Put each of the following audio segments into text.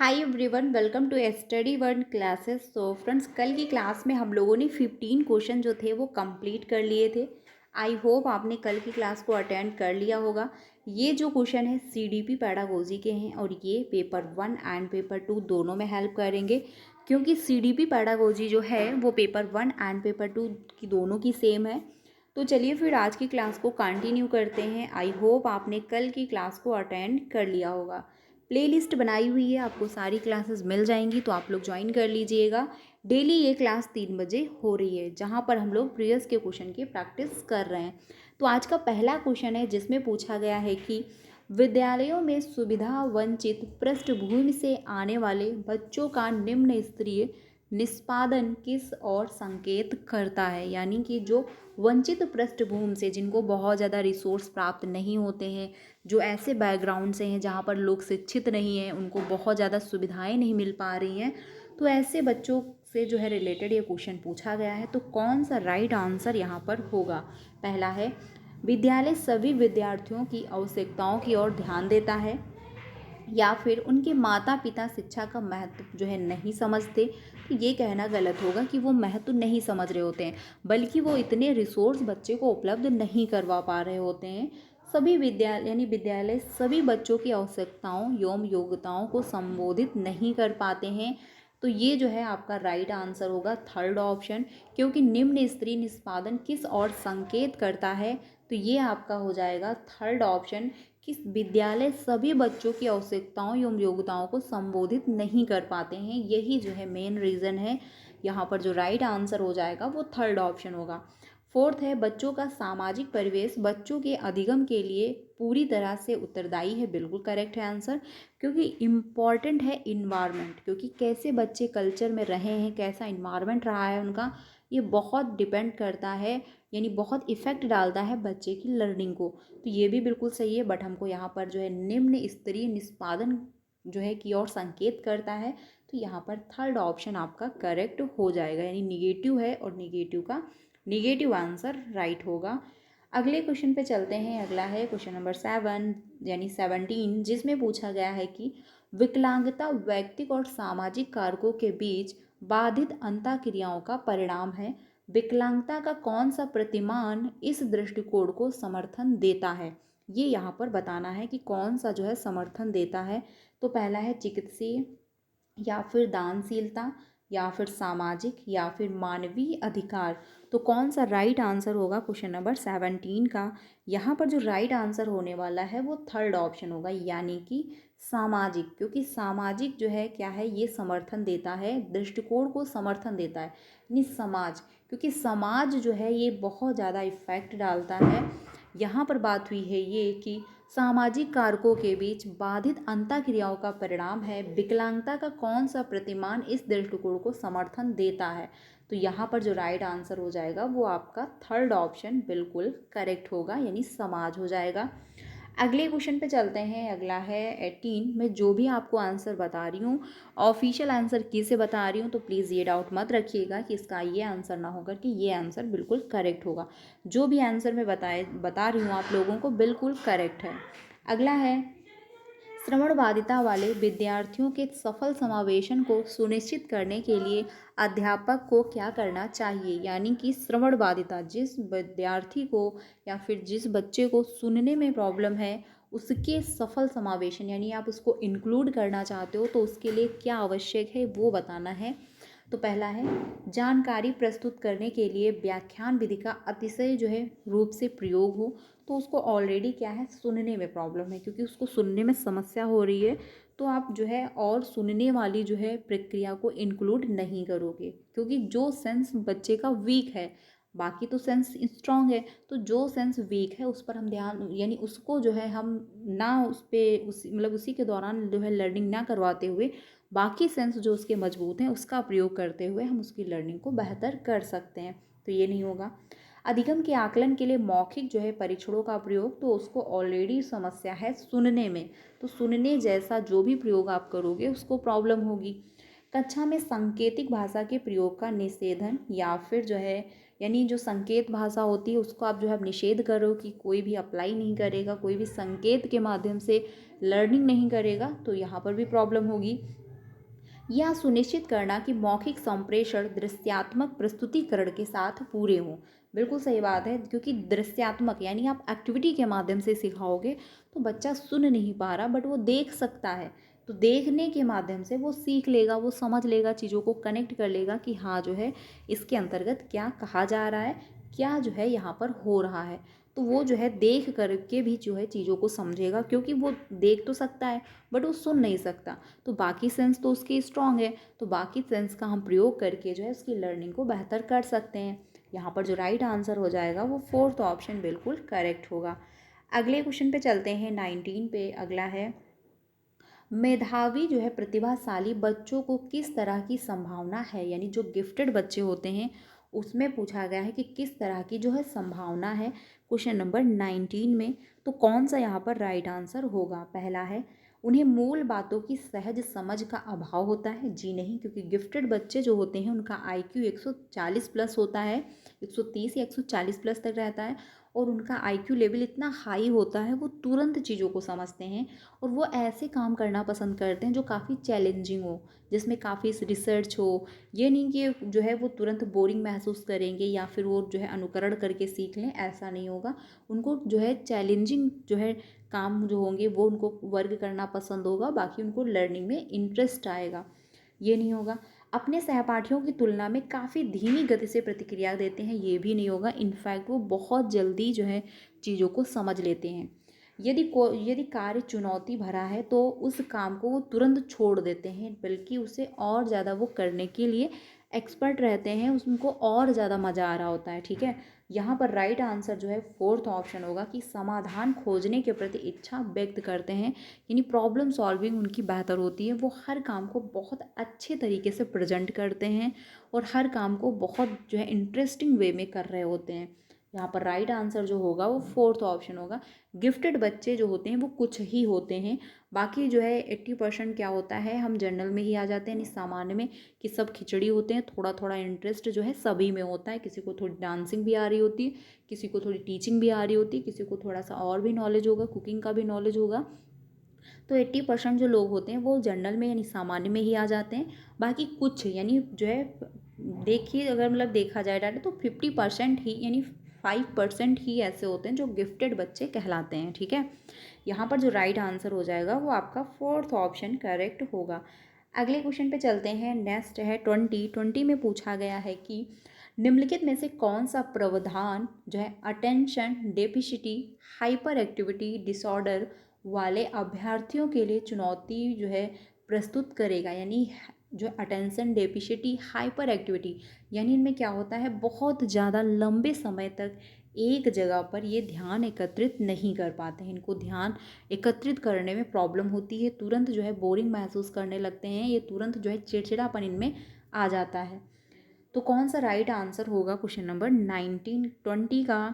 Hi everyone, welcome to Study World classes. So friends, कल की class में हम लोगों ने 15 क्वेश्चन जो थे वो कंप्लीट कर लिए थे। आई होप आपने कल की क्लास को अटेंड कर लिया होगा। ये जो क्वेश्चन है सीडीपी पैडागोजी के हैं और ये पेपर 1 एंड पेपर 2 दोनों में हेल्प करेंगे, क्योंकि सीडीपी पैडागोजी जो है वो पेपर 1 एंड पेपर 2 की दोनों की सेम है। तो चलिए फिर आज की क्लास को कंटिन्यू करते हैं। आई होप आपने कल की क्लास को अटेंड कर लिया होगा। प्लेलिस्ट बनाई हुई है, आपको सारी क्लासेस मिल जाएंगी, तो आप लोग ज्वाइन कर लीजिएगा। डेली ये क्लास 3 बजे हो रही है, जहाँ पर हम लोग प्रीवियस के क्वेश्चन की प्रैक्टिस कर रहे हैं। तो आज का पहला क्वेश्चन है जिसमें पूछा गया है कि विद्यालयों में सुविधा वंचित पृष्ठभूमि से आने वाले बच्चों का निम्न स्तरीय निष्पादन किस और संकेत करता है। यानी कि जो वंचित पृष्ठभूमि से, जिनको बहुत ज़्यादा रिसोर्स प्राप्त नहीं होते हैं, जो ऐसे बैकग्राउंड से हैं जहाँ पर लोग शिक्षित नहीं हैं, उनको बहुत ज़्यादा सुविधाएं नहीं मिल पा रही हैं, तो ऐसे बच्चों से जो है रिलेटेड ये क्वेश्चन पूछा गया है। तो कौन सा राइट आंसर यहाँ पर होगा? पहला है, विद्यालय सभी विद्यार्थियों की आवश्यकताओं की ओर ध्यान देता है, या फिर उनके माता पिता शिक्षा का महत्व जो है नहीं समझते। तो ये कहना गलत होगा कि वो महत्व नहीं समझ रहे होते हैं, बल्कि वो इतने रिसोर्स बच्चे को उपलब्ध नहीं करवा पा रहे होते हैं। सभी विद्यालय यानी विद्यालय सभी बच्चों की आवश्यकताओं एवं योग्यताओं को संबोधित नहीं कर पाते हैं। तो ये जो है आपका राइट आंसर होगा थर्ड ऑप्शन, क्योंकि निम्न स्तरीय निष्पादन किस और संकेत करता है। तो ये आपका हो जाएगा थर्ड ऑप्शन कि विद्यालय सभी बच्चों की आवश्यकताओं एवं योग्यताओं को संबोधित नहीं कर पाते हैं। यही जो है मेन रीज़न है। यहाँ पर जो राइट आंसर हो जाएगा वो थर्ड ऑप्शन होगा। फोर्थ है, बच्चों का सामाजिक परिवेश बच्चों के अधिगम के लिए पूरी तरह से उत्तरदायी है। बिल्कुल करेक्ट है आंसर, क्योंकि इम्पॉर्टेंट है इन्वायरमेंट, क्योंकि कैसे बच्चे कल्चर में रहे हैं, कैसा इन्वायरमेंट रहा है उनका, ये बहुत डिपेंड करता है, यानी बहुत इफेक्ट डालता है बच्चे की लर्निंग को। तो ये भी बिल्कुल सही है, बट हमको यहाँ पर जो है निम्न स्तरीय निष्पादन जो है की ओर संकेत करता है। तो यहाँ पर थर्ड ऑप्शन आपका करेक्ट हो जाएगा, यानी निगेटिव है और निगेटिव का निगेटिव आंसर राइट होगा। अगले क्वेश्चन पे चलते हैं। अगला है क्वेश्चन नंबर 7 यानी 17, जिसमें पूछा गया है कि विकलांगता व्यक्तिक और सामाजिक कारकों के बीच बाधित अंतःक्रियाओं का परिणाम है। विकलांगता का कौन सा प्रतिमान इस दृष्टिकोण को समर्थन देता है? ये यहाँ पर बताना है कि कौन सा जो है समर्थन देता है। तो पहला है चिकित्सीय, या फिर दानशीलता, या फिर सामाजिक, या फिर मानवीय अधिकार। तो कौन सा राइट आंसर होगा क्वेश्चन नंबर 17 का? यहाँ पर जो राइट आंसर होने वाला है वो थर्ड ऑप्शन होगा, यानी कि सामाजिक, क्योंकि सामाजिक जो है क्या है, ये समर्थन देता है, दृष्टिकोण को समर्थन देता है, यानी समाज, क्योंकि समाज जो है ये बहुत ज़्यादा इफेक्ट डालता है। यहाँ पर बात हुई है ये कि सामाजिक कारकों के बीच बाधित अंतःक्रियाओं का परिणाम है। विकलांगता का कौन सा प्रतिमान इस दृष्टिकोण को समर्थन देता है? तो यहाँ पर जो राइट आंसर हो जाएगा वो आपका थर्ड ऑप्शन बिल्कुल करेक्ट होगा, यानी समाज हो जाएगा। अगले क्वेश्चन पे चलते हैं। अगला है 18। मैं जो भी आपको आंसर बता रही हूँ, ऑफिशियल आंसर किसे बता रही हूँ, तो प्लीज़ ये डाउट मत रखिएगा कि इसका ये आंसर ना होकर कि ये आंसर बिल्कुल करेक्ट होगा। जो भी आंसर मैं बता रही हूँ आप लोगों को बिल्कुल करेक्ट है। अगला है, श्रवण बाधिता वाले विद्यार्थियों के सफल समावेशन को सुनिश्चित करने के लिए अध्यापक को क्या करना चाहिए? यानी कि श्रवण बाधिता, जिस विद्यार्थी को या फिर जिस बच्चे को सुनने में प्रॉब्लम है, उसके सफल समावेशन यानी आप उसको इंक्लूड करना चाहते हो, तो उसके लिए क्या आवश्यक है वो बताना है। तो पहला है, जानकारी प्रस्तुत करने के लिए व्याख्यान विधि का अतिशय जो है रूप से प्रयोग हो। तो उसको ऑलरेडी क्या है, सुनने में प्रॉब्लम है, क्योंकि उसको सुनने में समस्या हो रही है, तो आप जो है और सुनने वाली जो है प्रक्रिया को इंक्लूड नहीं करोगे, क्योंकि जो सेंस बच्चे का वीक है, बाकी तो सेंस स्ट्रांग है, तो जो सेंस वीक है उस पर हम ध्यान, यानी उसको जो है हम ना उस पर उसी के दौरान जो है लर्निंग ना करवाते हुए, बाकी सेंस जो उसके मजबूत हैं उसका प्रयोग करते हुए हम उसकी लर्निंग को बेहतर कर सकते हैं। तो ये नहीं होगा। अधिगम के आकलन के लिए मौखिक जो है परीक्षणों का प्रयोग, तो उसको ऑलरेडी समस्या है सुनने में, तो सुनने जैसा जो भी प्रयोग आप करोगे उसको प्रॉब्लम होगी। कक्षा में सांकेतिक भाषा के प्रयोग का निषेधन, या फिर जो है यानी जो संकेत भाषा होती है उसको आप जो है निषेध करो कि कोई भी अप्लाई नहीं करेगा, कोई भी संकेत के माध्यम से लर्निंग नहीं करेगा, तो यहाँ पर भी प्रॉब्लम होगी। यह सुनिश्चित करना कि मौखिक संप्रेषण दृश्यात्मक प्रस्तुतिकरण के साथ पूरे हों। बिल्कुल सही बात है, क्योंकि दृश्यात्मक यानी आप एक्टिविटी के माध्यम से सिखाओगे तो बच्चा सुन नहीं पा रहा बट वो देख सकता है। तो देखने के माध्यम से वो सीख लेगा, वो समझ लेगा, चीज़ों को कनेक्ट कर लेगा कि हाँ जो है इसके अंतर्गत क्या कहा जा रहा है, क्या जो है यहाँ पर हो रहा है। तो वो जो है देख करके भी जो है चीज़ों को समझेगा, क्योंकि वो देख तो सकता है बट वो सुन नहीं सकता। तो बाकी सेंस तो उसकी स्ट्रांग है, तो बाकी सेंस का हम प्रयोग करके जो है उसकी लर्निंग को बेहतर कर सकते हैं। यहाँ पर जो राइट आंसर हो जाएगा वो फोर्थ ऑप्शन बिल्कुल करेक्ट होगा। अगले क्वेश्चन पे चलते हैं, 19 पे अगला है, मेधावी जो है प्रतिभाशाली बच्चों को किस तरह की संभावना है, यानी जो गिफ्टेड बच्चे होते हैं उसमें पूछा गया है कि किस तरह की जो है संभावना है क्वेश्चन नंबर 19 में। तो कौन सा यहाँ पर राइट आंसर होगा? पहला है, उन्हें मूल बातों की सहज समझ का अभाव होता है। जी नहीं, क्योंकि गिफ्टेड बच्चे जो होते हैं उनका IQ 140 प्लस होता है, 130 या 140 प्लस तक रहता है, और उनका IQ लेवल इतना हाई होता है, वो तुरंत चीज़ों को समझते हैं और वो ऐसे काम करना पसंद करते हैं जो काफ़ी चैलेंजिंग हो, जिसमें काफ़ी रिसर्च हो। ये नहीं कि जो है वो तुरंत बोरिंग महसूस करेंगे या फिर वो जो है अनुकरण करके सीख लें, ऐसा नहीं होगा। उनको जो है चैलेंजिंग जो है काम जो होंगे वो उनको वर्क करना पसंद होगा, बाकी उनको लर्निंग में इंटरेस्ट आएगा। ये नहीं होगा अपने सहपाठियों की तुलना में काफ़ी धीमी गति से प्रतिक्रिया देते हैं, ये भी नहीं होगा। इनफैक्ट वो बहुत जल्दी जो है चीज़ों को समझ लेते हैं। यदि कार्य चुनौती भरा है तो उस काम को वो तुरंत छोड़ देते हैं, बल्कि उसे और ज़्यादा वो करने के लिए एक्सपर्ट रहते हैं, उनको और ज़्यादा मज़ा आ रहा होता है। ठीक है, यहाँ पर राइट आंसर जो है फोर्थ ऑप्शन होगा कि समाधान खोजने के प्रति इच्छा व्यक्त करते हैं, यानी प्रॉब्लम सॉल्विंग उनकी बेहतर होती है। वो हर काम को बहुत अच्छे तरीके से प्रेजेंट करते हैं और हर काम को बहुत जो है इंटरेस्टिंग वे में कर रहे होते हैं। यहाँ पर राइट आंसर जो होगा वो फोर्थ ऑप्शन होगा। गिफ्टेड बच्चे जो होते हैं वो कुछ ही होते हैं, बाकी जो है 80% क्या होता है, हम जनरल में ही आ जाते हैं, यानी सामान्य में, कि सब खिचड़ी होते हैं। थोड़ा थोड़ा इंटरेस्ट जो है सभी में होता है, किसी को थोड़ी डांसिंग भी आ रही होती है, किसी को थोड़ी टीचिंग भी आ रही होती है, किसी को थोड़ा सा और भी नॉलेज होगा, कुकिंग का भी नॉलेज होगा। तो 80% जो लोग होते हैं वो जनरल में यानी सामान्य में ही आ जाते हैं। बाकी कुछ यानी जो है देखिए, अगर मतलब देखा जाए डाटा तो 50% ही यानी 5% ही ऐसे होते हैं जो गिफ्टेड बच्चे कहलाते हैं। ठीक है, यहाँ पर जो राइट आंसर हो जाएगा वो आपका फोर्थ ऑप्शन करेक्ट होगा। अगले क्वेश्चन पे चलते हैं, नेक्स्ट है 20 में पूछा गया है कि निम्नलिखित में से कौन सा प्रावधान जो है अटेंशन डेफिसिटी हाइपर एक्टिविटी डिसऑर्डर वाले अभ्यर्थियों के लिए चुनौती जो है प्रस्तुत करेगा, यानी जो अटेंशन डेफिसिटी हाइपर एक्टिविटी, यानी इनमें क्या होता है, बहुत ज़्यादा लंबे समय तक एक जगह पर ये ध्यान एकत्रित नहीं कर पाते हैं, इनको ध्यान एकत्रित करने में प्रॉब्लम होती है, तुरंत जो है बोरिंग महसूस करने लगते हैं, ये तुरंत जो है चिड़चिड़ापन इनमें आ जाता है। तो कौन सा राइट आंसर होगा क्वेश्चन नंबर 19-20 का?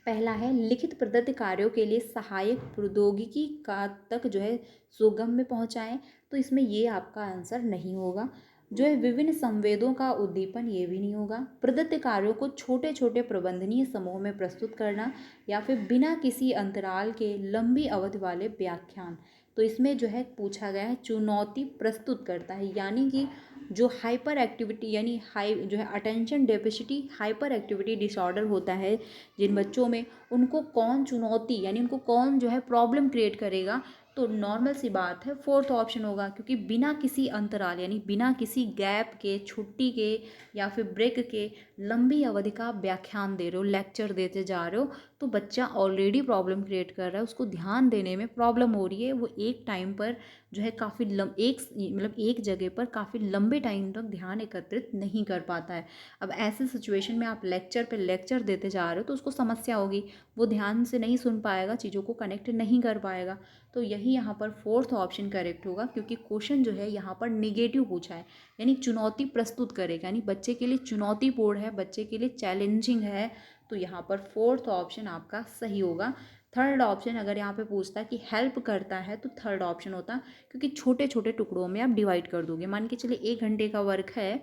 पहला है, लिखित प्रदत्त कार्यों के लिए सहायक प्रौद्योगिकी का तक जो है सुगम्य पहुंचाएं। तो इसमें ये आपका आंसर नहीं होगा। जो है विभिन्न संवेदों का उद्दीपन, ये भी नहीं होगा। प्रदत्त कार्यों को छोटे छोटे प्रबंधनीय समूह में प्रस्तुत करना, या फिर बिना किसी अंतराल के लंबी अवधि वाले व्याख्यान। तो इसमें जो है पूछा गया है चुनौती प्रस्तुत करता है, यानी कि जो हाइपर एक्टिविटी यानी हाई जो है अटेंशन डेफिसिटी हाइपर एक्टिविटी डिसऑर्डर होता है जिन बच्चों में, उनको कौन चुनौती यानी उनको कौन जो है प्रॉब्लम क्रिएट करेगा? तो नॉर्मल सी बात है फोर्थ ऑप्शन होगा, क्योंकि बिना किसी अंतराल यानी बिना किसी गैप के, छुट्टी के या फिर ब्रेक के लंबी अवधि का व्याख्यान दे रहे हो, लेक्चर देते जा रहे हो, तो बच्चा ऑलरेडी प्रॉब्लम क्रिएट कर रहा है, उसको ध्यान देने में प्रॉब्लम हो रही है, वो एक टाइम पर जो है काफ़ी एक जगह पर काफ़ी लंबे टाइम तक ध्यान एकत्रित नहीं कर पाता है। अब ऐसे सिचुएशन में आप लेक्चर पे लेक्चर देते जा रहे हो तो उसको समस्या होगी, वो ध्यान से नहीं सुन पाएगा, चीज़ों को कनेक्ट नहीं कर पाएगा। तो यही यहाँ पर फोर्थ ऑप्शन करेक्ट होगा, क्योंकि क्वेश्चन जो है यहाँ पर निगेटिव पूछा है, यानी चुनौती प्रस्तुत करेगा, यानी बच्चे के लिए चुनौतीपूर्ण है, बच्चे के लिए चैलेंजिंग है। तो यहाँ पर फोर्थ ऑप्शन आपका सही होगा। थर्ड ऑप्शन अगर यहाँ पे पूछता है कि हेल्प करता है तो थर्ड ऑप्शन होता, क्योंकि छोटे छोटे टुकड़ों में आप डिवाइड कर दोगे। मान के चलिए 1 घंटे का वर्क है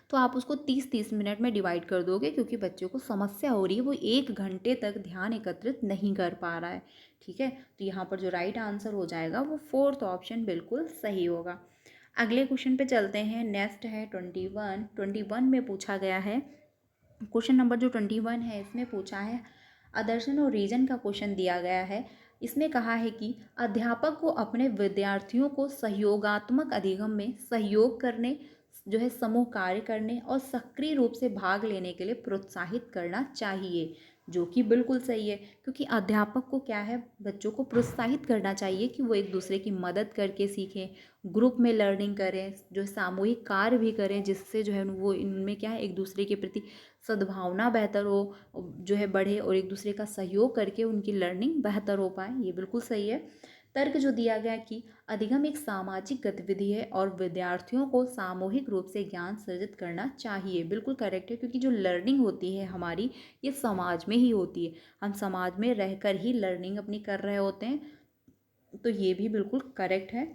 तो आप उसको 30-30 मिनट में डिवाइड कर दोगे, क्योंकि बच्चों को समस्या हो रही है, वो 1 घंटे तक ध्यान एकत्रित नहीं कर पा रहा है। ठीक है, तो यहाँ पर जो राइट आंसर हो जाएगा वो फोर्थ ऑप्शन बिल्कुल सही होगा। अगले क्वेश्चन पे चलते हैं। नेक्स्ट है 21 में पूछा गया है क्वेश्चन नंबर जो 21 है इसमें पूछा है आदर्शन और रीजन का क्वेश्चन दिया गया है। इसमें कहा है कि अध्यापक को अपने विद्यार्थियों को सहयोगात्मक अधिगम में सहयोग करने, जो है समूह कार्य करने और सक्रिय रूप से भाग लेने के लिए प्रोत्साहित करना चाहिए, जो कि बिल्कुल सही है। क्योंकि अध्यापक को क्या है, बच्चों को प्रोत्साहित करना चाहिए कि वो एक दूसरे की मदद करके सीखें, ग्रुप में लर्निंग करें, जो सामूहिक कार्य भी करें, जिससे जो है वो इनमें क्या है एक दूसरे के प्रति सद्भावना बेहतर हो, जो है बढ़े और एक दूसरे का सहयोग करके उनकी लर्निंग बेहतर हो पाए। ये बिल्कुल सही है। तर्क जो दिया गया कि अधिगम एक सामाजिक गतिविधि है और विद्यार्थियों को सामूहिक रूप से ज्ञान सृजित करना चाहिए, बिल्कुल करेक्ट है। क्योंकि जो लर्निंग होती है हमारी, ये समाज में ही होती है, हम समाज में रहकर ही लर्निंग अपनी कर रहे होते हैं, तो ये भी बिल्कुल करेक्ट है।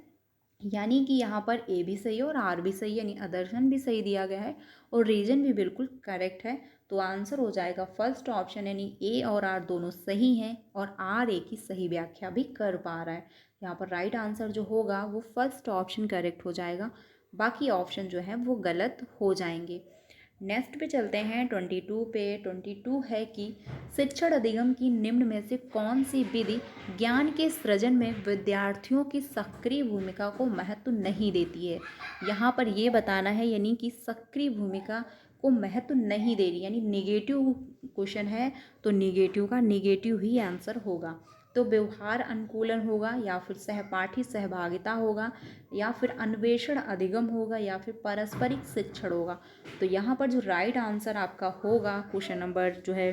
यानी कि यहाँ पर ए भी सही है और आर भी सही है, यानी आदर्शन भी सही दिया गया है और रीजन भी बिल्कुल करेक्ट है। तो आंसर हो जाएगा फर्स्ट ऑप्शन, यानी ए और आर दोनों सही हैं और आर ए की सही व्याख्या भी कर पा रहा है। यहाँ पर राइट आंसर जो होगा वो फर्स्ट ऑप्शन करेक्ट हो जाएगा, बाकी ऑप्शन जो है वो गलत हो जाएंगे। नेक्स्ट पे चलते हैं 22 पे। 22 है कि शिक्षण अधिगम की निम्न में से कौन सी विधि ज्ञान के सृजन में विद्यार्थियों की सक्रिय भूमिका को महत्व नहीं देती है। यहाँ पर ये बताना है, यानी कि सक्रिय भूमिका को महत्व नहीं दे रही, यानी निगेटिव क्वेश्चन है, तो निगेटिव का निगेटिव ही आंसर होगा। तो व्यवहार अनुकूलन होगा, या फिर सहपाठी सहभागिता होगा, या फिर अन्वेषण अधिगम होगा, या फिर पारस्परिक शिक्षण होगा। तो यहाँ पर जो राइट आंसर आपका होगा क्वेश्चन नंबर जो है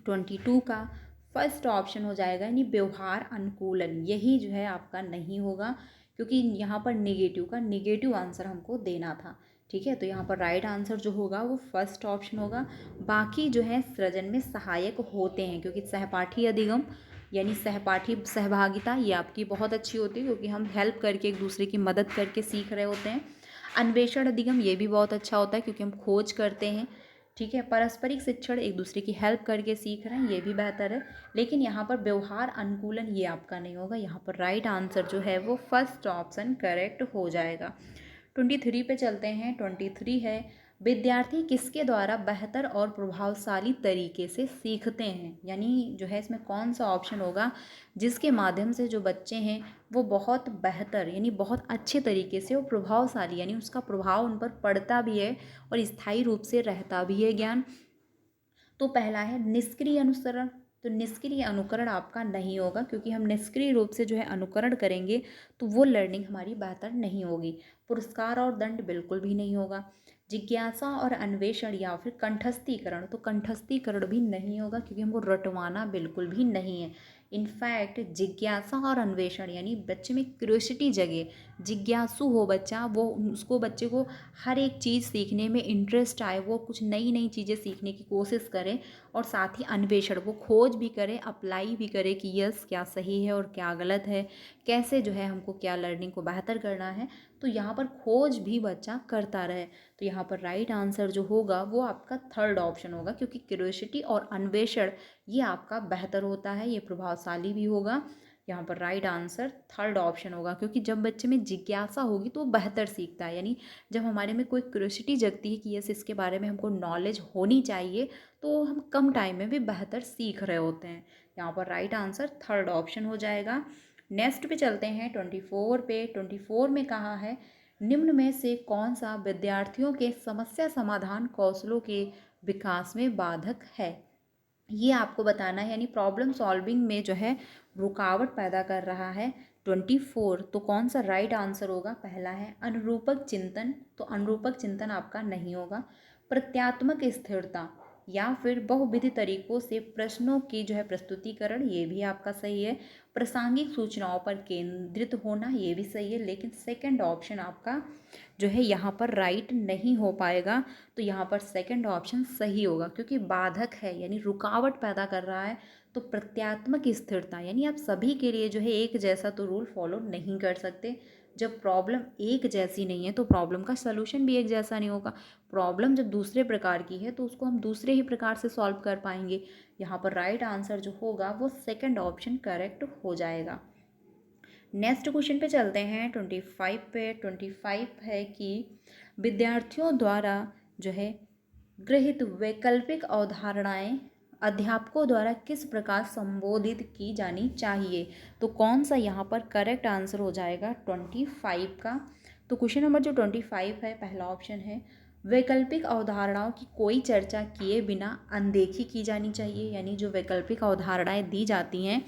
22 का फर्स्ट ऑप्शन हो जाएगा, यानी व्यवहार अनुकूलन, यही जो है आपका नहीं होगा, क्योंकि यहाँ पर निगेटिव का निगेटिव आंसर हमको देना था। ठीक है, तो यहाँ पर राइट आंसर जो होगा वो फर्स्ट ऑप्शन होगा। बाकी जो है सृजन में सहायक होते हैं, क्योंकि सहपाठी अधिगम यानी सहपाठी सहभागिता ये आपकी बहुत अच्छी होती है, क्योंकि हम हेल्प करके एक दूसरे की मदद करके सीख रहे होते हैं। अन्वेषण अधिगम ये भी बहुत अच्छा होता है, क्योंकि हम खोज करते हैं। ठीक है, पारस्परिक शिक्षण एक दूसरे की हेल्प करके सीख रहे हैं, ये भी बेहतर है। लेकिन यहाँ पर व्यवहार अनुकूलन ये आपका नहीं होगा। यहाँ पर राइट आंसर जो है वो फर्स्ट ऑप्शन करेक्ट हो जाएगा। 23 पे चलते हैं। 23 है विद्यार्थी किसके द्वारा बेहतर और प्रभावशाली तरीके से सीखते हैं, यानी जो है इसमें कौन सा ऑप्शन होगा जिसके माध्यम से जो बच्चे हैं वो बहुत बेहतर यानी बहुत अच्छे तरीके से, वो प्रभावशाली यानी उसका प्रभाव उन पर पड़ता भी है और स्थायी रूप से रहता भी है ज्ञान। तो पहला है निष्क्रिय अनुसरण। तो निष्क्रिय अनुकरण आपका नहीं होगा, क्योंकि हम निष्क्रिय रूप से जो है अनुकरण करेंगे तो वो लर्निंग हमारी बेहतर नहीं होगी। पुरस्कार और दंड बिल्कुल भी नहीं होगा। जिज्ञासा और अन्वेषण या फिर कंठस्थीकरण, तो कंठस्थीकरण भी नहीं होगा, क्योंकि हमको रटवाना बिल्कुल भी नहीं है। इनफैक्ट जिज्ञासा और अन्वेषण यानी बच्चे में क्यूरियोसिटी जगे, जिज्ञासु हो बच्चा, वो उसको बच्चे को हर एक चीज़ सीखने में इंटरेस्ट आए, वो कुछ नई नई चीज़ें सीखने की कोशिश करें, और साथ ही अन्वेषण, वो खोज भी करे, अप्लाई भी करे कि यस क्या सही है और क्या गलत है, कैसे जो है हमको क्या लर्निंग को बेहतर करना है। तो यहाँ पर खोज भी बच्चा करता रहे। तो यहाँ पर राइट आंसर जो होगा वो आपका थर्ड ऑप्शन होगा, क्योंकि क्यूरियोसिटी और अन्वेषण ये आपका बेहतर होता है, ये प्रभावशाली भी होगा। यहाँ पर राइट आंसर थर्ड ऑप्शन होगा, क्योंकि जब बच्चे में जिज्ञासा होगी तो वो बेहतर सीखता है, यानी जब हमारे में कोई क्यूरियोसिटी जगती है कि यस इसके बारे में हमको नॉलेज होनी चाहिए, तो हम कम टाइम में भी बेहतर सीख रहे होते हैं। यहाँ पर राइट आंसर थर्ड ऑप्शन हो जाएगा। नेक्स्ट पे चलते हैं 24 पे। 24 में कहा है निम्न में से कौन सा विद्यार्थियों के समस्या समाधान कौशलों के विकास में बाधक है। ये आपको बताना है, यानी प्रॉब्लम सॉल्विंग में जो है रुकावट पैदा कर रहा है 24। तो कौन सा राइट आंसर होगा। पहला है अनुरूपक चिंतन, तो अनुरूपक चिंतन आपका नहीं होगा। प्रत्यात्मक स्थिरता या फिर बहुविधि तरीकों से प्रश्नों की जो है प्रस्तुतिकरण, ये भी आपका सही है। प्रासंगिक सूचनाओं पर केंद्रित होना, ये भी सही है, लेकिन सेकंड ऑप्शन आपका जो है यहाँ पर राइट नहीं हो पाएगा। तो यहाँ पर सेकंड ऑप्शन सही होगा, क्योंकि बाधक है यानी रुकावट पैदा कर रहा है। तो प्रत्यात्मक स्थिरता यानी आप सभी के लिए जो है एक जैसा तो रूल फॉलो नहीं कर सकते। जब प्रॉब्लम एक जैसी नहीं है तो प्रॉब्लम का सलूशन भी एक जैसा नहीं होगा। प्रॉब्लम जब दूसरे प्रकार की है तो उसको हम दूसरे ही प्रकार से सॉल्व कर पाएंगे। यहाँ पर राइट आंसर जो होगा वो सेकंड ऑप्शन करेक्ट हो जाएगा। नेक्स्ट क्वेश्चन पे चलते हैं 25 पे। 25 है कि विद्यार्थियों द्वारा जो है गृहीत वैकल्पिक अवधारणाएं अध्यापकों द्वारा किस प्रकार संबोधित की जानी चाहिए। तो कौन सा यहाँ पर करेक्ट आंसर हो जाएगा 25 का। तो क्वेश्चन नंबर जो 25 है, पहला ऑप्शन है वैकल्पिक अवधारणाओं की कोई चर्चा किए बिना अनदेखी की जानी चाहिए। यानी जो वैकल्पिक अवधारणाएं दी जाती हैं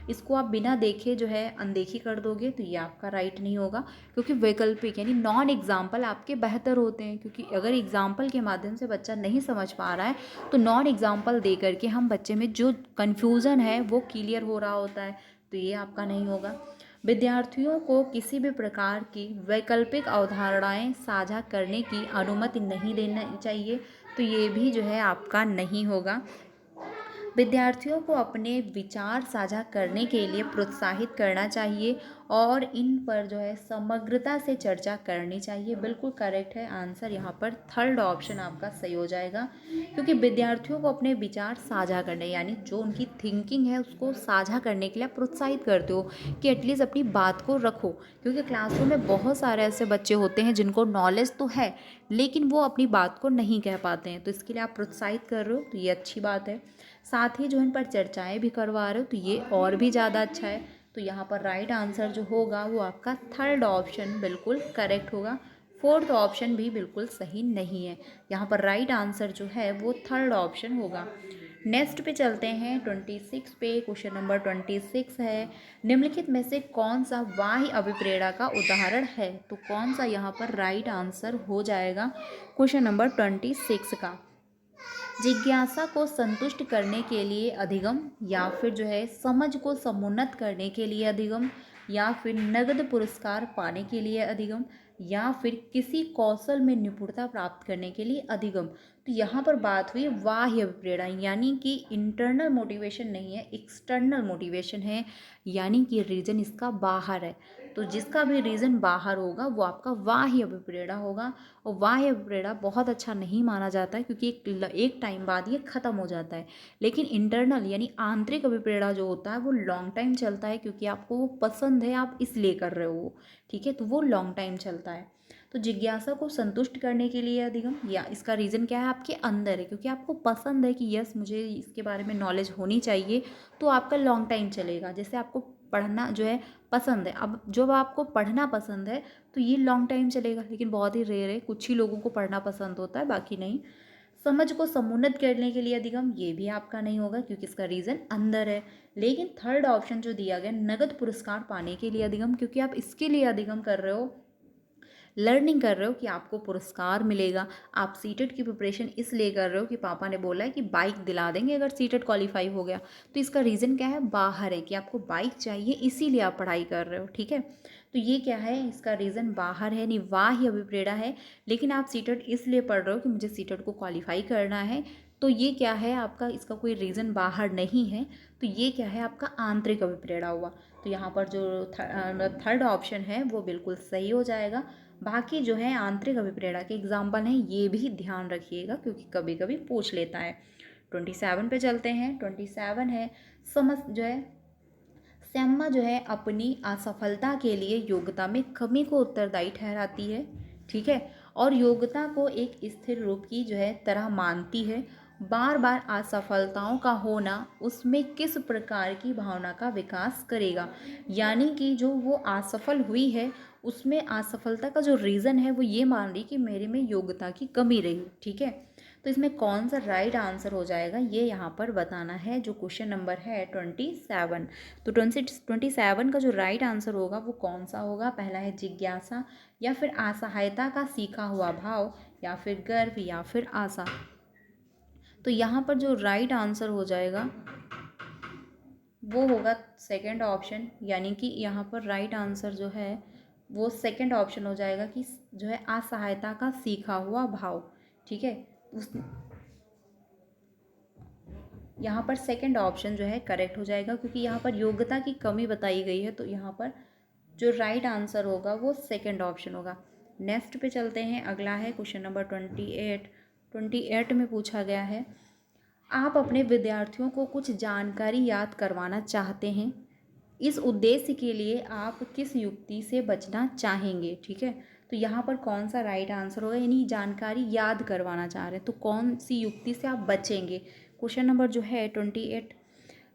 इसको आप बिना देखे जो है अनदेखी कर दोगे तो ये आपका राइट नहीं होगा, क्योंकि वैकल्पिक यानी नॉन एग्जाम्पल आपके बेहतर होते हैं। क्योंकि अगर एग्जाम्पल के माध्यम से बच्चा नहीं समझ पा रहा है तो नॉन एग्जाम्पल दे करके हम बच्चे में जो कन्फ्यूज़न है वो क्लियर हो रहा होता है, तो ये आपका नहीं होगा। विद्यार्थियों को किसी भी प्रकार की वैकल्पिक अवधारणाएं साझा करने की अनुमति नहीं देनी चाहिए, तो ये भी जो है आपका नहीं होगा। विद्यार्थियों को अपने विचार साझा करने के लिए प्रोत्साहित करना चाहिए और इन पर जो है समग्रता से चर्चा करनी चाहिए। बिल्कुल करेक्ट है आंसर, यहाँ पर थर्ड ऑप्शन आपका सही हो जाएगा, क्योंकि विद्यार्थियों को अपने विचार साझा करने यानी जो उनकी थिंकिंग है उसको साझा करने के लिए आप प्रोत्साहित करते हो कि एटलीस्ट अपनी बात को रखो। क्योंकि क्लासरूम में बहुत सारे ऐसे बच्चे होते हैं जिनको नॉलेज तो है लेकिन वो अपनी बात को नहीं कह पाते हैं, तो इसके लिए आप प्रोत्साहित कर रहे हो तो ये अच्छी बात है। साथ ही जो इन पर चर्चाएं भी करवा रहे हो तो ये और भी ज़्यादा अच्छा है। तो यहाँ पर राइट आंसर जो होगा वो आपका थर्ड ऑप्शन बिल्कुल करेक्ट होगा। फोर्थ ऑप्शन भी बिल्कुल सही नहीं है। यहाँ पर राइट आंसर जो है वो थर्ड ऑप्शन होगा। नेक्स्ट पे चलते हैं 26 पे। क्वेश्चन नंबर 26 है निम्नलिखित में से कौन सा बाह्य अभिप्रेरणा का उदाहरण है। तो कौन सा यहाँ पर राइट आंसर हो जाएगा क्वेश्चन नंबर 26 का। जिज्ञासा को संतुष्ट करने के लिए अधिगम, या फिर जो है समझ को समुन्नत करने के लिए अधिगम, या फिर नगद पुरस्कार पाने के लिए अधिगम, या फिर किसी कौशल में निपुणता प्राप्त करने के लिए अधिगम। तो यहाँ पर बात हुई बाह्य अभिप्रेरणा, यानी कि इंटरनल मोटिवेशन नहीं है, एक्सटर्नल मोटिवेशन है, यानी कि रीजन इसका बाहर है। तो जिसका भी रीज़न बाहर होगा वो आपका बाह्य अभिप्रेरणा होगा। और बाह्य अभिप्रेरणा बहुत अच्छा नहीं माना जाता है क्योंकि एक टाइम बाद ये ख़त्म हो जाता है। लेकिन इंटरनल यानी आंतरिक अभिप्रेरणा जो होता है वो लॉन्ग टाइम चलता है, क्योंकि आपको वो पसंद है, आप इसलिए कर रहे हो, ठीक है, तो वो लॉन्ग टाइम चलता है। तो जिज्ञासा को संतुष्ट करने के लिए अधिगम, या इसका रीज़न क्या है, आपके अंदर है, क्योंकि आपको पसंद है कि यस मुझे इसके बारे में नॉलेज होनी चाहिए, तो आपका लॉन्ग टाइम चलेगा। जैसे आपको पढ़ना जो है पसंद है, अब जब आपको पढ़ना पसंद है तो ये लॉन्ग टाइम चलेगा, लेकिन बहुत ही रेयर है, कुछ ही लोगों को पढ़ना पसंद होता है, बाकी नहीं। समझ को समुन्नत करने के लिए अधिगम, ये भी आपका नहीं होगा क्योंकि इसका रीज़न अंदर है। लेकिन थर्ड ऑप्शन जो दिया गया नगद पुरस्कार पाने के लिए अधिगम, क्योंकि आप इसके लिए अधिगम कर रहे हो, लर्निंग कर रहे हो कि आपको पुरस्कार मिलेगा। आप सीटेट की प्रिपरेशन इसलिए कर रहे हो कि पापा ने बोला है कि बाइक दिला देंगे अगर सीटेट क्वालिफाई हो गया, तो इसका रीज़न क्या है, बाहर है, कि आपको बाइक चाहिए इसीलिए आप पढ़ाई कर रहे हो, ठीक है। तो ये क्या है, इसका रीज़न बाहर है, बाह्य अभिप्रेरणा है। लेकिन आप सीटेट इसलिए पढ़ रहे हो कि मुझे सीटेट को क्वालिफाई करना है, तो ये क्या है आपका, इसका कोई रीज़न बाहर नहीं है, तो ये क्या है आपका आंतरिक अभिप्रेरणा हुआ। तो यहाँ पर जो थर्ड ऑप्शन है वो बिल्कुल सही हो जाएगा। बाकी जो है आंतरिक अभिप्रेरणा के एग्जाम्पल हैं, ये भी ध्यान रखिएगा क्योंकि कभी कभी पूछ लेता है। 27 पे चलते हैं। 27 है समझ जो है श्यामा जो है अपनी असफलता के लिए योग्यता में कमी को उत्तरदायी ठहराती है, ठीक है, और योग्यता को एक स्थिर रूप की जो है तरह मानती है। बार बार असफलताओं का होना उसमें किस प्रकार की भावना का विकास करेगा, यानी कि जो वो असफल हुई है उसमें असफलता का जो रीज़न है वो ये मान रही कि मेरे में योग्यता की कमी रही, ठीक है। तो इसमें कौन सा राइट आंसर हो जाएगा ये यहाँ पर बताना है, जो क्वेश्चन नंबर है 27। तो 27 का जो राइट आंसर होगा वो कौन सा होगा, पहला है जिज्ञासा, या फिर असहायता का सीखा हुआ भाव, या फिर गर्व, या फिर आशा। तो यहाँ पर जो राइट आंसर हो जाएगा वो होगा सेकंड ऑप्शन, यानी कि यहाँ पर राइट आंसर जो है वो सेकंड ऑप्शन हो जाएगा कि जो है असहायता का सीखा हुआ भाव, ठीक है। उस यहाँ पर सेकंड ऑप्शन जो है करेक्ट हो जाएगा, क्योंकि यहाँ पर योग्यता की कमी बताई गई है, तो यहाँ पर जो राइट आंसर होगा वो सेकंड ऑप्शन होगा। नेक्स्ट पे चलते हैं, अगला है क्वेश्चन नंबर 28। 28 में पूछा गया है आप अपने विद्यार्थियों को कुछ जानकारी याद करवाना चाहते हैं, इस उद्देश्य के लिए आप किस युक्ति से बचना चाहेंगे, ठीक है। तो यहाँ पर कौन सा राइट आंसर होगा, यानी जानकारी याद करवाना चाह रहे हैं, तो कौन सी युक्ति से आप बचेंगे। क्वेश्चन नंबर जो है 28,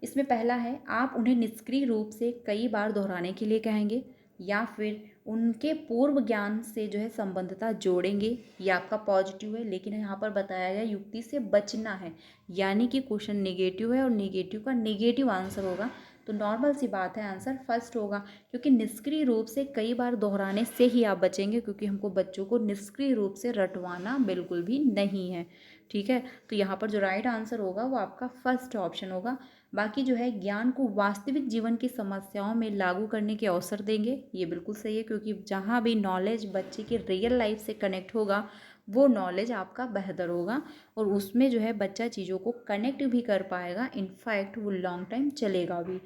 इसमें पहला है, आप उन्हें निष्क्रिय रूप से कई बार दोहराने के लिए कहेंगे, या फिर उनके पूर्व ज्ञान से जो है संबंधता जोड़ेंगे। ये आपका पॉजिटिव है, लेकिन यहाँ पर बताया गया युक्ति से बचना है, यानी कि क्वेश्चन नेगेटिव है और नेगेटिव का नेगेटिव आंसर होगा। तो नॉर्मल सी बात है, आंसर फर्स्ट होगा, क्योंकि निष्क्रिय रूप से कई बार दोहराने से ही आप बचेंगे, क्योंकि हमको बच्चों को निष्क्रिय रूप से रटवाना बिल्कुल भी नहीं है, ठीक है। तो यहाँ पर जो राइट आंसर होगा वो आपका फर्स्ट ऑप्शन होगा। बाकी जो है, ज्ञान को वास्तविक जीवन की समस्याओं में लागू करने के अवसर देंगे, ये बिल्कुल सही है, क्योंकि जहाँ भी नॉलेज बच्चे की रियल लाइफ से कनेक्ट होगा वो नॉलेज आपका बेहतर होगा, और उसमें जो है बच्चा चीज़ों को कनेक्ट भी कर पाएगा, इनफैक्ट वो लॉन्ग टाइम चलेगा भी।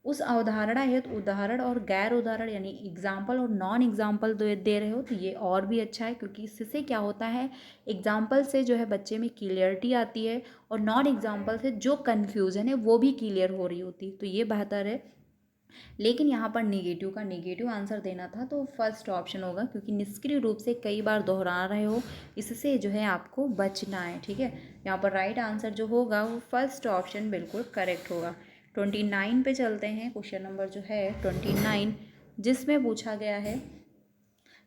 उस अवधारणा हेतु उदाहरण और गैर उदाहरण यानी एग्जाम्पल और नॉन एग्जाम्पल दे रहे हो तो ये और भी अच्छा है, क्योंकि इससे क्या होता है, एग्जाम्पल से जो है बच्चे में क्लियरिटी आती है, और नॉन एग्जाम्पल से जो कन्फ्यूज़न है वो भी क्लियर हो रही होती, तो ये बेहतर है। लेकिन यहाँ पर नेगेटिव का नेगेटिव आंसर देना था, तो फर्स्ट ऑप्शन होगा, क्योंकि निष्क्रिय रूप से कई बार दोहरा रहे हो, इससे जो है आपको बचना है, ठीक है। यहाँ पर राइट आंसर जो होगा वो फर्स्ट ऑप्शन बिल्कुल करेक्ट होगा। 29 पे चलते हैं, क्वेश्चन नंबर जो है 29, जिसमें पूछा गया है,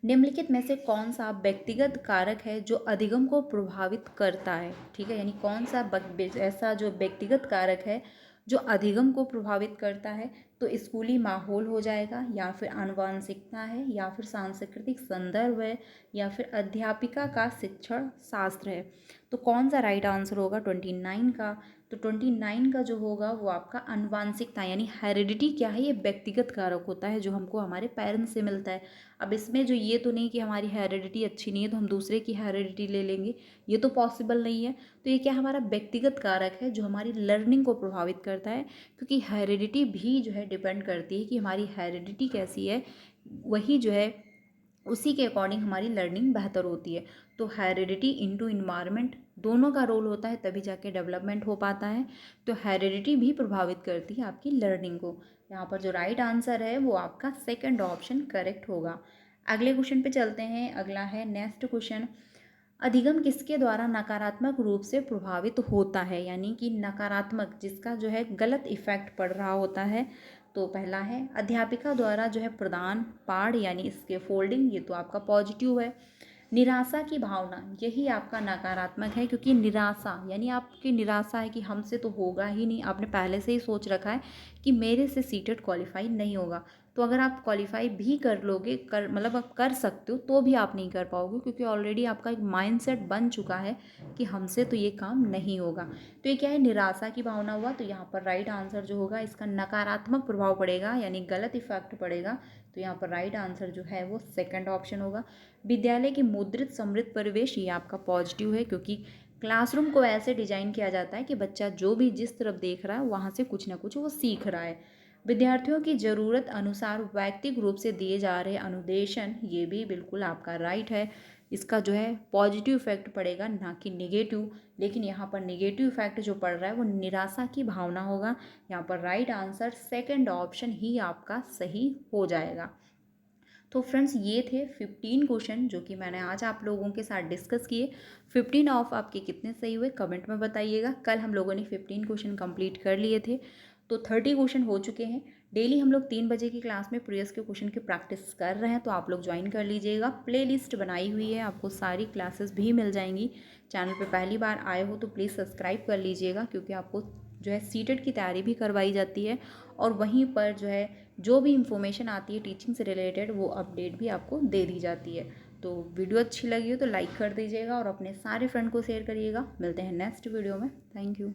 निम्नलिखित में से कौन सा व्यक्तिगत कारक है जो अधिगम को प्रभावित करता है, ठीक है, यानी कौन सा ऐसा जो व्यक्तिगत कारक है जो अधिगम को प्रभावित करता है। तो स्कूली माहौल हो जाएगा, या फिर आनुवंशिकता है, या फिर सांस्कृतिक संदर्भ है, या फिर अध्यापिका का शिक्षण शास्त्र है। तो कौन सा राइट आंसर होगा 29 का, तो 29 का जो होगा वो आपका आनुवंशिकता, यानी हेरिडिटी क्या है, ये व्यक्तिगत कारक होता है जो हमको हमारे पेरेंट्स से मिलता है। अब इसमें जो ये तो नहीं कि हमारी हेरिडिटी अच्छी नहीं है तो हम दूसरे की हेरिडिटी ले लेंगे, ये तो पॉसिबल नहीं है। तो ये क्या हमारा व्यक्तिगत कारक है जो हमारी लर्निंग को प्रभावित करता है, क्योंकि हेरिडिटी भी जो है डिपेंड करती है कि हमारी हेरिडिटी कैसी है, वही जो है उसी के अकॉर्डिंग हमारी लर्निंग बेहतर होती है। तो हेरिडिटी इनटू इन्वायरमेंट दोनों का रोल होता है, तभी जाके डेवलपमेंट हो पाता है। तो हेरिडिटी भी प्रभावित करती है आपकी लर्निंग को। यहाँ पर जो राइट आंसर है वो आपका सेकंड ऑप्शन करेक्ट होगा। अगले क्वेश्चन पे चलते हैं। अगला है नेक्स्ट क्वेश्चन, अधिगम किसके द्वारा नकारात्मक रूप से प्रभावित होता है, यानी कि नकारात्मक जिसका जो है गलत इफेक्ट पड़ रहा होता है। तो पहला है अध्यापिका द्वारा जो है प्रदान पाठ यानी इसके फोल्डिंग, ये तो आपका पॉजिटिव है। निराशा की भावना, यही आपका नकारात्मक है, क्योंकि निराशा यानी आपकी निराशा है कि हमसे तो होगा ही नहीं, आपने पहले से ही सोच रखा है कि मेरे से सीटेट क्वालिफाई नहीं होगा। तो अगर आप क्वालिफाई भी कर लोगे, मतलब आप कर सकते हो, तो भी आप नहीं कर पाओगे, क्योंकि ऑलरेडी आपका एक माइंडसेट बन चुका है कि हमसे तो ये काम नहीं होगा। तो ये क्या है, निराशा की भावना हुआ। तो यहाँ पर राइट आंसर जो होगा इसका नकारात्मक प्रभाव पड़ेगा, यानी गलत इफेक्ट पड़ेगा। तो यहाँ पर राइट आंसर जो है वो सेकंड ऑप्शन होगा। विद्यालय की मुद्रित समृद्ध परिवेश, ये आपका पॉजिटिव है, क्योंकि क्लासरूम को ऐसे डिजाइन किया जाता है कि बच्चा जो भी जिस तरफ देख रहा है वहाँ से कुछ ना कुछ वो सीख रहा है। विद्यार्थियों की ज़रूरत अनुसार व्यक्तिगत रूप से दिए जा रहे अनुदेशन, ये भी बिल्कुल आपका राइट है। इसका जो है पॉजिटिव इफेक्ट पड़ेगा, ना कि नेगेटिव। लेकिन यहाँ पर नेगेटिव इफेक्ट जो पड़ रहा है वो निराशा की भावना होगा। यहाँ पर राइट आंसर सेकंड ऑप्शन ही आपका सही हो जाएगा। तो फ्रेंड्स ये थे 15 क्वेश्चन जो कि मैंने आज आप लोगों के साथ डिस्कस किए। 15 ऑफ आपके कितने सही हुए कमेंट में बताइएगा। कल हम लोगों ने 15 क्वेश्चन कंप्लीट कर लिए थे, तो 30 क्वेश्चन हो चुके हैं। डेली हम लोग 3 बजे की क्लास में प्रीवियस के क्वेश्चन की प्रैक्टिस कर रहे हैं, तो आप लोग ज्वाइन कर लीजिएगा। प्लेलिस्ट बनाई हुई है, आपको सारी क्लासेस भी मिल जाएंगी। चैनल पे पहली बार आए हो तो प्लीज़ सब्सक्राइब कर लीजिएगा, क्योंकि आपको जो है सीटेट की तैयारी भी करवाई जाती है, और वहीं पर जो है जो भी इंफॉर्मेशन आती है टीचिंग से रिलेटेड वो अपडेट भी आपको दे दी जाती है। तो वीडियो अच्छी लगी हो तो लाइक कर दीजिएगा और अपने सारे फ्रेंड को शेयर करिएगा। मिलते हैं नेक्स्ट वीडियो में। Thank you.